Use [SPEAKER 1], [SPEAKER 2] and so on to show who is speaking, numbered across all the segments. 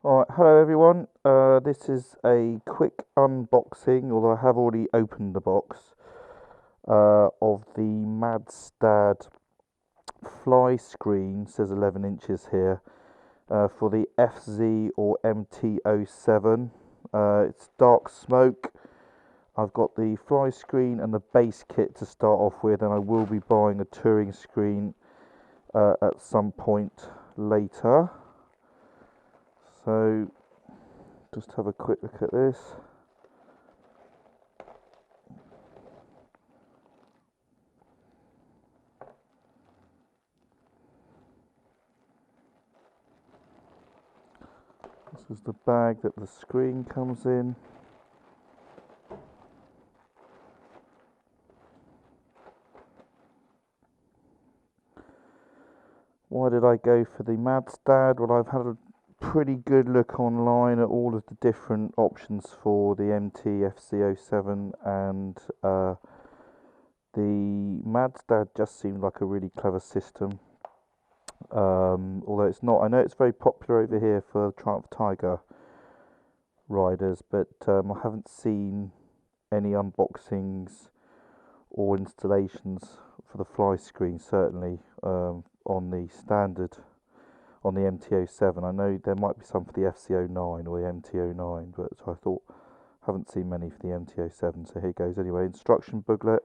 [SPEAKER 1] Alright, hello everyone. This is a quick unboxing, although I have already opened the box, of the Madstad Flyscreen, says 11 inches here, for the FZ or MT07. It's dark smoke. I've got the Flyscreen and the base kit to start off with, and I will be buying a touring screen at some point later. So just have a quick look at this. This is the bag that the screen comes in. Why did I go for the Madstad? Well, I've had a pretty good look online at all of the different options for the MT FZ07, and the Madstad just seemed like a really clever system. Although it's not, I know it's very popular over here for Triumph Tiger riders, but I haven't seen any unboxings or installations for the Flyscreen, certainly on the standard, on the MT07. I know there might be some for the FZ09 or the MT09, but I thought, haven't seen many for the MT07, so here goes anyway. Instruction booklet,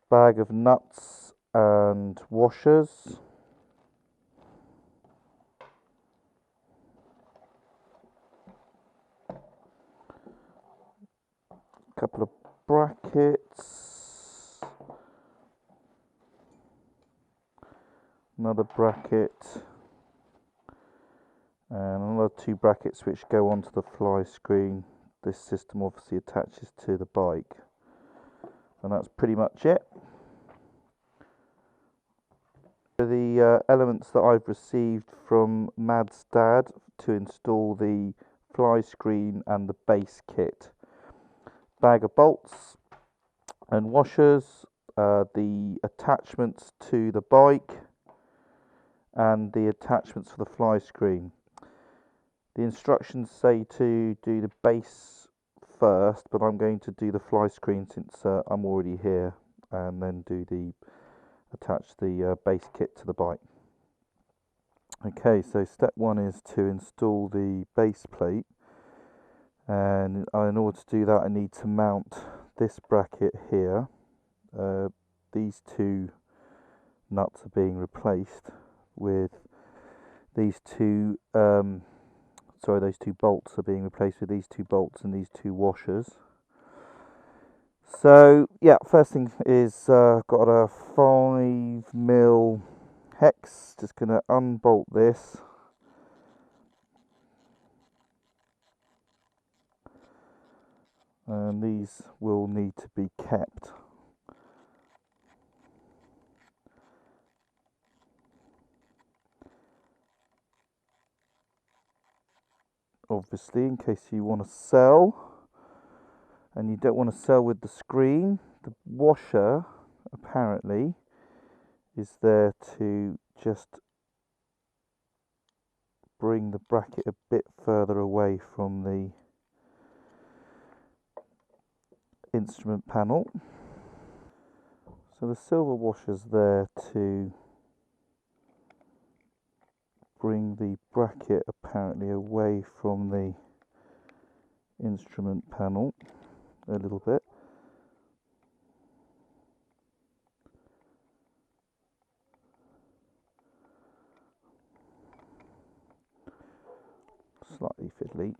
[SPEAKER 1] bag of nuts and washers, couple of brackets, another bracket, and another two brackets which go onto the Flyscreen. This system obviously attaches to the bike, and that's pretty much it. The elements that I've received from Madstad to install the Flyscreen and the base kit: bag of bolts and washers, the attachments to the bike, and the attachments for the Flyscreen. The instructions say to do the base first, but I'm going to do the Flyscreen since I'm already here, and then attach the base kit to the bike. Okay, so step one is to install the base plate, and in order to do that I need to mount this bracket here. These two nuts are being replaced with these two, those two bolts are being replaced with these two bolts and these two washers. So yeah, first thing is got a 5mm hex. Just going to unbolt this. And these will need to be kept. Obviously, in case you want to sell and you don't want to sell with the screen. The washer apparently is there to just bring the bracket a bit further away from the instrument panel. So the silver washer's there to bring the bracket apparently away from the instrument panel a little bit. Slightly fiddly.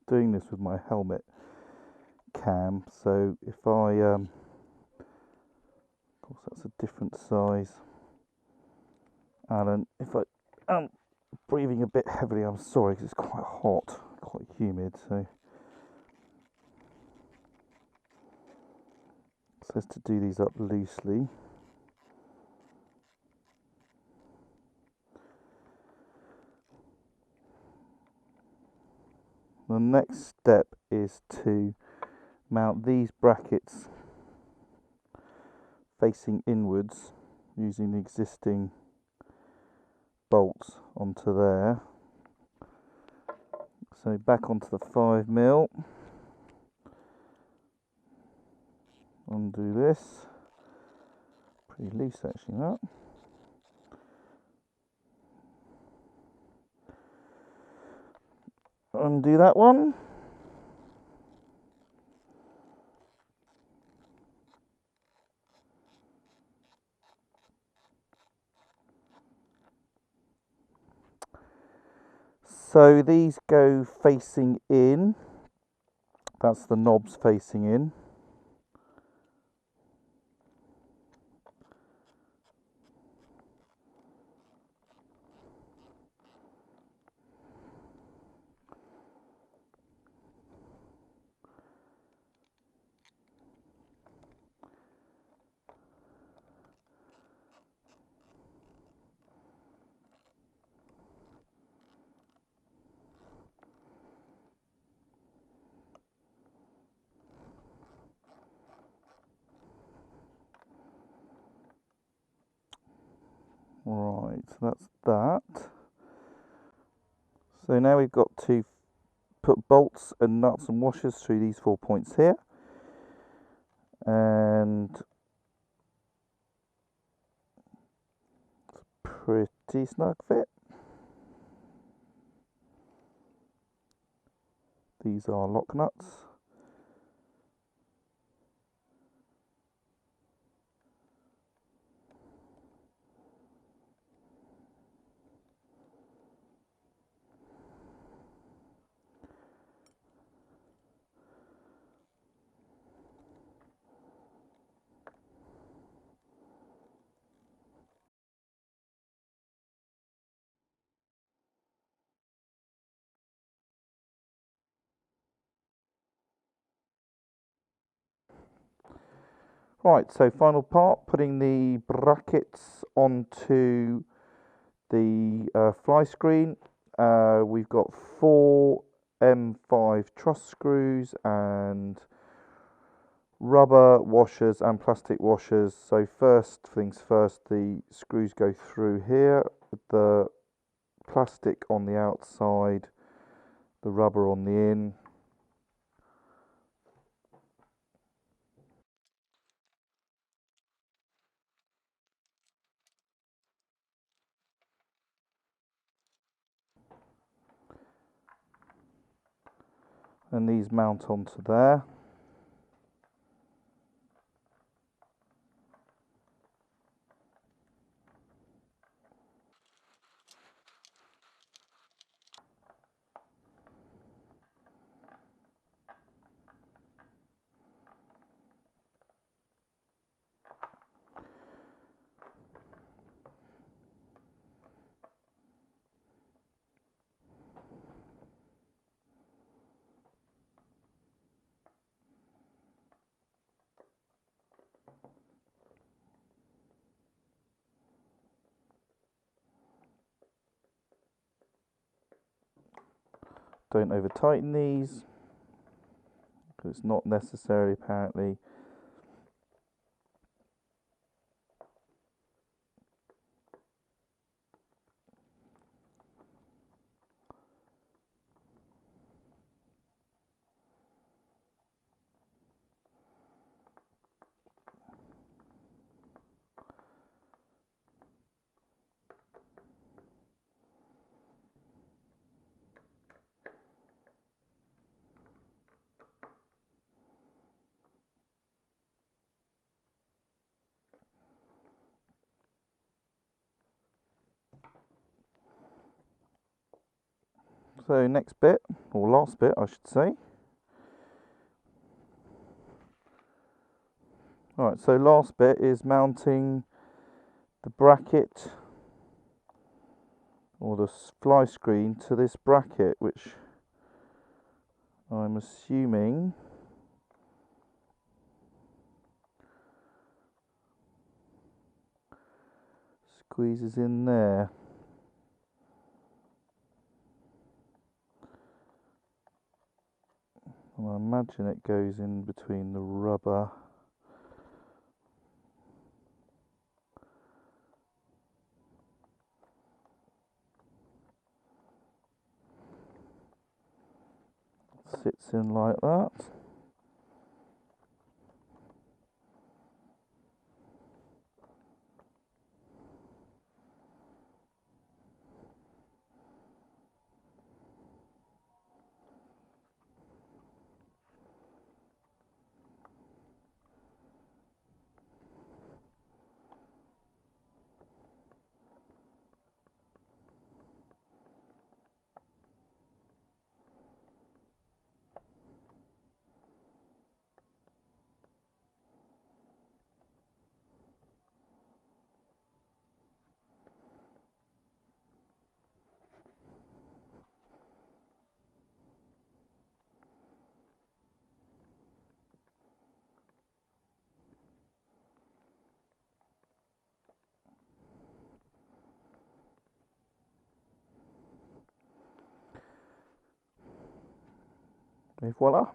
[SPEAKER 1] Doing this with my helmet cam, so if I of course that's a different size, Alan, if I am breathing a bit heavily, I'm sorry because it's quite hot, quite humid, so it says to do these up loosely. The next step is to mount these brackets facing inwards using the existing bolts onto there. So back onto the 5mm, undo this, pretty loose actually that. Undo that one. So these go facing in, that's the knobs facing in. Right, so that's that. So now we've got to put bolts and nuts and washers through these 4 points here. And pretty snug fit. These are lock nuts. Right, so final part, putting the brackets onto the fly screen. We've got 4 M5 truss screws and rubber washers and plastic washers. So first things first, the screws go through here with the plastic on the outside, the rubber on the in. And these mount onto there. Don't over tighten these, because it's not necessary apparently. So next bit, or last bit I should say. Alright, so last bit is mounting the bracket or the fly screen to this bracket, which I'm assuming squeezes in there. And I imagine it goes in between the rubber. Sits in like that. Et voila.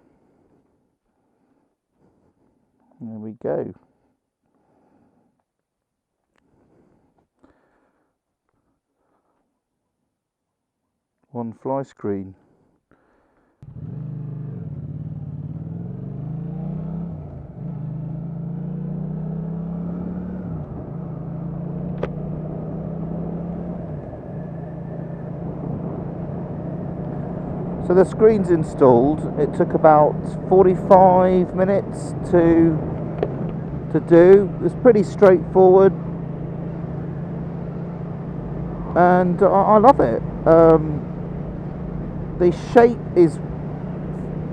[SPEAKER 1] There we go. One fly screen. So the screen's installed. It took about 45 minutes to do. It's pretty straightforward, and I love it. The shape is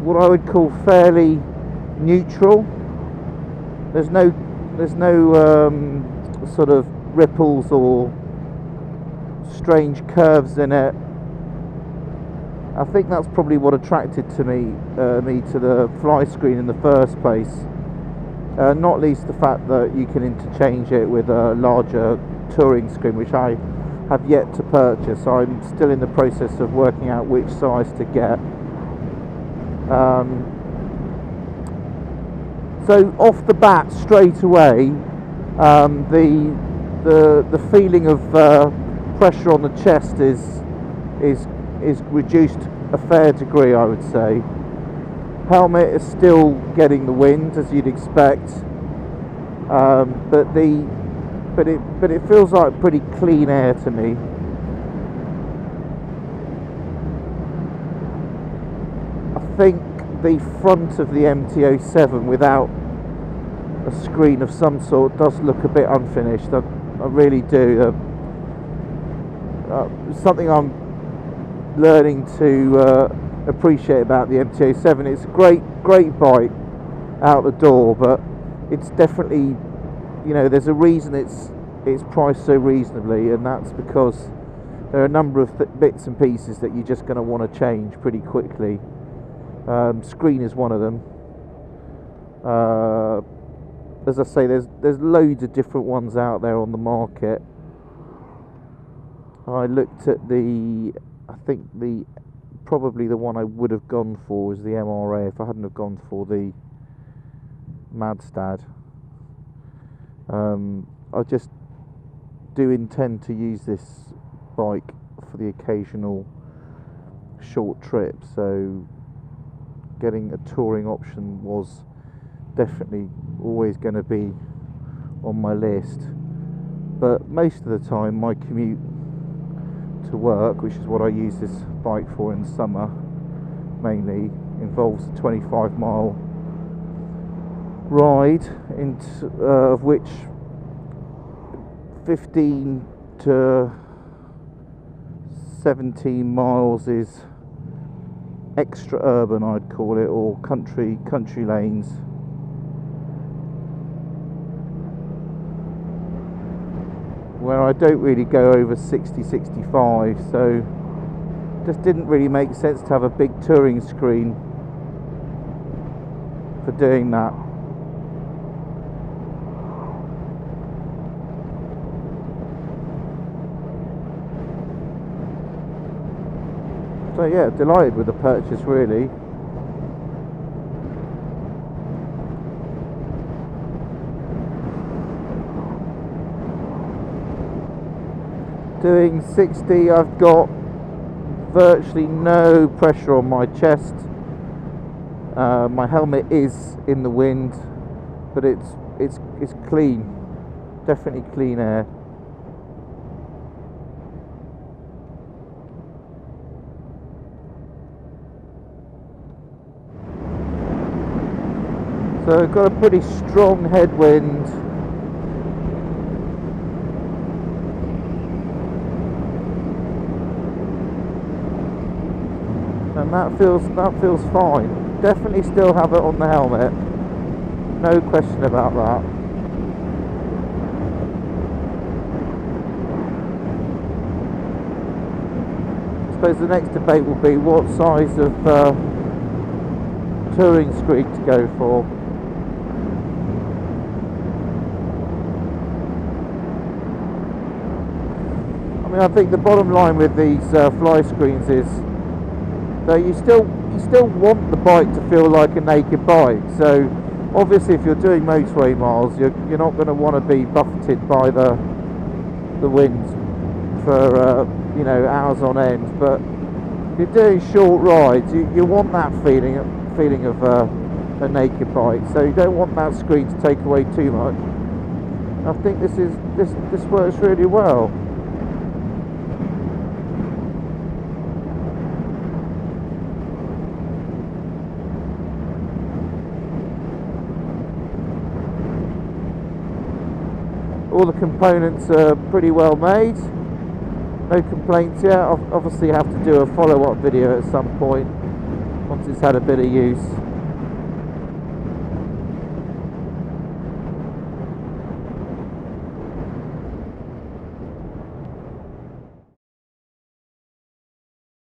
[SPEAKER 1] what I would call fairly neutral. There's no sort of ripples or strange curves in it. I think that's probably what attracted me to the Flyscreen in the first place. Not least the fact that you can interchange it with a larger touring screen, which I have yet to purchase. I'm still in the process of working out which size to get. So off the bat, straight away, the feeling of pressure on the chest is reduced a fair degree, I would say. Helmet is still getting the wind, as you'd expect, but it feels like pretty clean air to me. I think the front of the MT07 without a screen of some sort does look a bit unfinished. I really do. Something I'm learning to appreciate about the MT07. It's a great bike out the door, but it's definitely, you know, there's a reason it's priced so reasonably, and that's because there are a number of bits and pieces that you're just going to want to change pretty quickly. Screen is one of them. As I say, there's loads of different ones out there on the market. I looked at I think probably the one I would have gone for was the MRA if I hadn't have gone for the Madstad. I just do intend to use this bike for the occasional short trip, so getting a touring option was definitely always going to be on my list. But most of the time my commute to work, which is what I use this bike for in summer mainly, involves a 25-mile ride, of which 15 to 17 miles is extra urban, I'd call it, or country lanes. Where I don't really go over 60, 65, so just didn't really make sense to have a big touring screen for doing that. So yeah, delighted with the purchase really. Doing 60, I've got virtually no pressure on my chest. My helmet is in the wind, but it's clean, definitely clean air. So I've got a pretty strong headwind. And that feels fine. Definitely still have it on the helmet. No question about that. I suppose the next debate will be what size of touring screen to go for. I mean, I think the bottom line with these Flyscreens is that you still want the bike to feel like a naked bike. So obviously, if you're doing motorway miles, you're not going to want to be buffeted by the wind for you know, hours on end. But if you're doing short rides, you want that feeling of a naked bike. So you don't want that screen to take away too much. I think this works really well. All the components are pretty well made, no complaints yet. I'll obviously have to do a follow-up video at some point once it's had a bit of use.